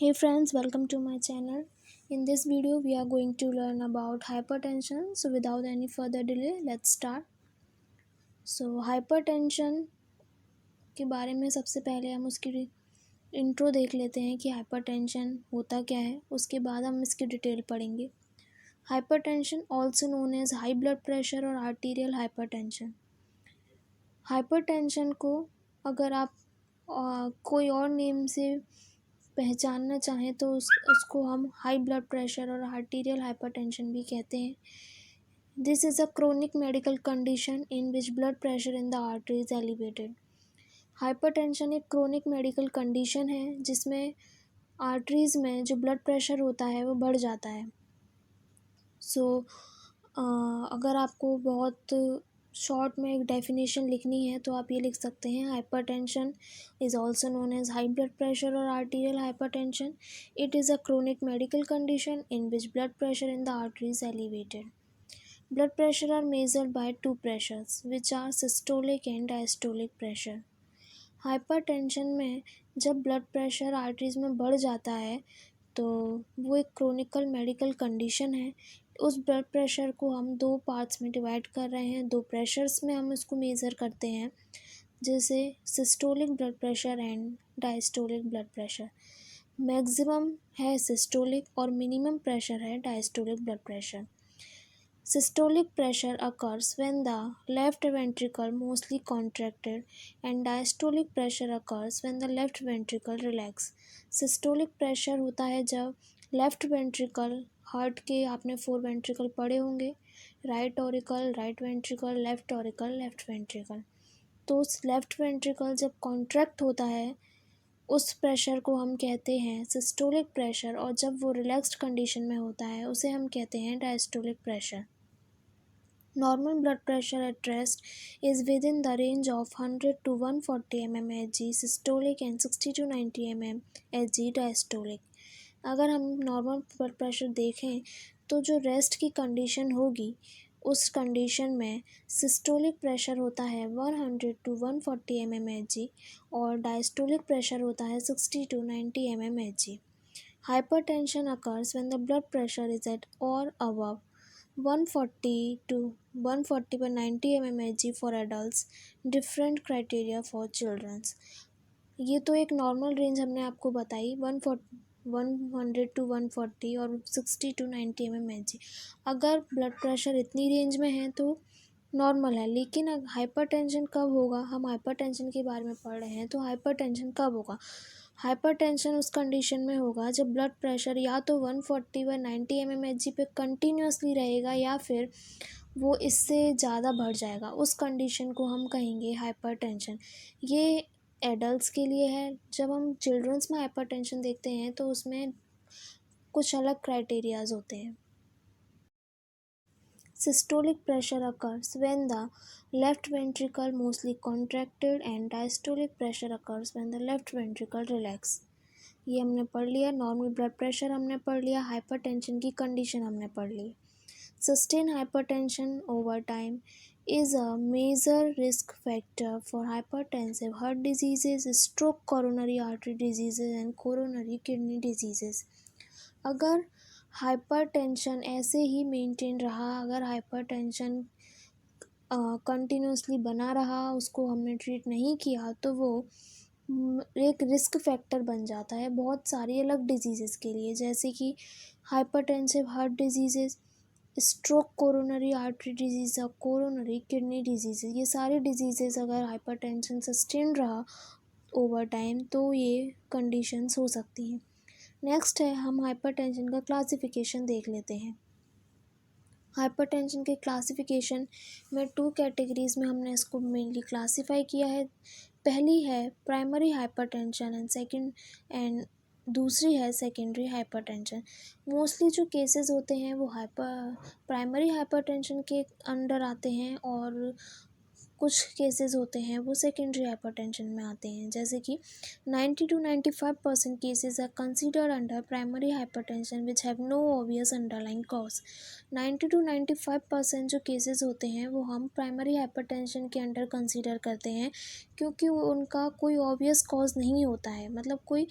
Hey friends, welcome to my channel. In this video, we are going to learn about hypertension. So, without any further delay, let's start. So, hypertension के बारे में सबसे पहले हम उसकी intro देख लेते हैं कि हाइपरटेंशन होता क्या है. उसके बाद हम इसकी डिटेल पढ़ेंगे. Hypertension also known as high blood pressure और आर्टीरियल हाइपरटेंशन. हाइपरटेंशन को अगर आप कोई और नेम से पहचानना चाहें तो उसको हम हाई ब्लड प्रेशर और आर्टीरियल हाइपरटेंशन भी कहते हैं. This is a chronic medical condition in which blood pressure in the artery is elevated. Hypertension एक क्रोनिक मेडिकल कंडीशन है जिसमें आर्टरीज़ में जो ब्लड प्रेशर होता है वो बढ़ जाता है. अगर आपको बहुत शॉर्ट में एक डेफिनेशन लिखनी है तो आप ये लिख सकते हैं. Hypertension is also known as high blood pressure और arterial hypertension. It is a chronic medical condition in which blood pressure in the artery is elevated. Blood pressure are measured by two pressures which are systolic and diastolic pressure. Hypertension में जब blood pressure arteries में बढ़ जाता है तो वो एक chronicle medical condition है. उस ब्लड प्रेशर को हम दो पार्ट्स में डिवाइड कर रहे हैं. दो प्रेशर्स में हम इसको मेज़र करते हैं, जैसे systolic blood pressure and diastolic blood pressure. Maximum है सिस्टोलिक और मिनिमम प्रेशर है diastolic blood pressure. Systolic pressure occurs when the left ventricle mostly contracted and diastolic pressure occurs when the left ventricle relax. Systolic pressure होता है जब left ventricle, heart के आपने 4 ventricle पढ़े होंगे, right auricle, right ventricle, left auricle, left ventricle. तो उस left ventricle जब कॉन्ट्रैक्ट होता है उस प्रेशर को हम कहते हैं सिस्टोलिक प्रेशर, और जब वो रिलैक्स्ड कंडीशन में होता है उसे हम कहते हैं diastolic pressure. Normal blood pressure at rest is within the range of 100 to 140 mmHg systolic and 60 to 90 mmHg diastolic. अगर हम नॉर्मल ब्लड प्रेशर देखें तो जो रेस्ट की कंडीशन होगी उस कंडीशन में सिस्टोलिक प्रेशर होता है 100 टू 140 mmHg और डायस्टोलिक प्रेशर होता है 60 to 90 mmHg. Hypertension occurs when the blood pressure is at or above 140 to 140 by 90 mmHg for adults. Different criteria for children's. ये तो एक नॉर्मल रेंज हमने आपको बताई 100 टू 140 और 60 टू 90 mmHg. अगर ब्लड प्रेशर इतनी रेंज में है तो नॉर्मल है. लेकिन हाइपरटेंशन कब होगा, हम हाइपरटेंशन के बारे में पढ़ रहे हैं तो हाइपरटेंशन कब होगा. हाइपरटेंशन उस कंडीशन में होगा जब ब्लड प्रेशर या तो 140 बाई 90 mmHg पे कंटिन्यूसली रहेगा या फिर वो इससे ज़्यादा बढ़ जाएगा. उस कंडीशन को हम कहेंगे हाइपरटेंशन. ये एडल्ट्स के लिए है. जब हम चिल्ड्रंस में हाइपरटेंशन देखते हैं तो उसमें कुछ अलग क्राइटेरियाज होते हैं. Systolic pressure occurs when the left ventricle mostly contracted and diastolic pressure occurs when the left ventricle relax. ये हमने पढ़ लिया. नॉर्मल ब्लड प्रेशर हमने पढ़ लिया. हाइपरटेंशन की कंडीशन हमने पढ़ ली. Sustained hypertension over time is a major risk factor for hypertensive heart diseases, stroke, coronary artery diseases and coronary kidney diseases. अगर हाइपरटेंशन ऐसे ही मेंटेन रहा, अगर हाइपरटेंशन कंटिन्यूसली बना रहा, उसको हमने ट्रीट नहीं किया तो वो एक रिस्क फैक्टर बन जाता है बहुत सारी अलग डिजीज़ेस के लिए, जैसे कि hypertensive heart diseases, stroke, coronary artery disease और कोरोनरी किडनी डिजीज़. ये सारी डिजीज़ेस अगर हाइपरटेंशन सस्टेन रहा ओवर टाइम तो ये कंडीशंस हो सकती हैं. नेक्स्ट है, हम हाइपरटेंशन का क्लासिफिकेशन देख लेते हैं. हाइपरटेंशन के क्लासिफिकेशन में 2 कैटेगरीज़ में हमने इसको मेनली क्लासीफाई किया है. पहली है प्राइमरी हाइपरटेंशन एंड दूसरी है सेकेंडरी हाइपरटेंशन. मोस्टली जो केसेस होते हैं वो प्राइमरी हाइपरटेंशन के अंडर आते हैं और कुछ केसेस होते हैं वो सेकेंडरी हाइपरटेंशन में आते हैं, जैसे कि 90 to 95% cases are considered under primary hypertension which have no obvious underlying cause. 90 to 95% जो केसेस होते हैं वो हम प्राइमरी हाइपरटेंशन के अंडर कंसिडर करते हैं, क्योंकि उनका कोई ऑब्वियस कॉज नहीं होता है, मतलब कोई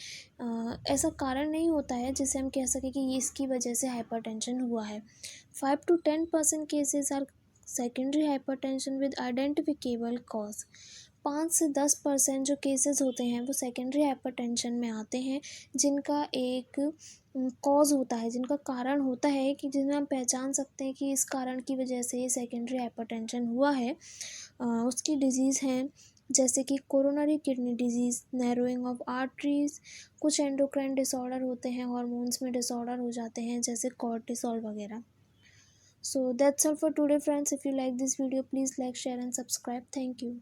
ऐसा कारण नहीं होता है जिसे हम कह सकें कि ये इसकी वजह से हाइपरटेंशन हुआ है। 5 to 10% cases are secondary hypertension with identifiable cause. 5 से 10% जो केसेस होते हैं वो सेकेंडरी हाइपरटेंशन में आते हैं जिनका एक कॉज होता है, जिनका कारण होता है कि जिन्हें हम पहचान सकते हैं कि इस कारण की वजह से ये सेकेंडरी हाइपरटेंशन हुआ है। उसकी डिजीज़ हैं जैसे कि coronary kidney disease, narrowing of arteries, कुछ एंडोक्राइन डिसऑर्डर होते हैं, हॉर्मोन्स में डिसऑर्डर हो जाते हैं जैसे कॉर्टिसोल वगैरह। So that's all for today friends. If you like this video, please like, share and subscribe. Thank you.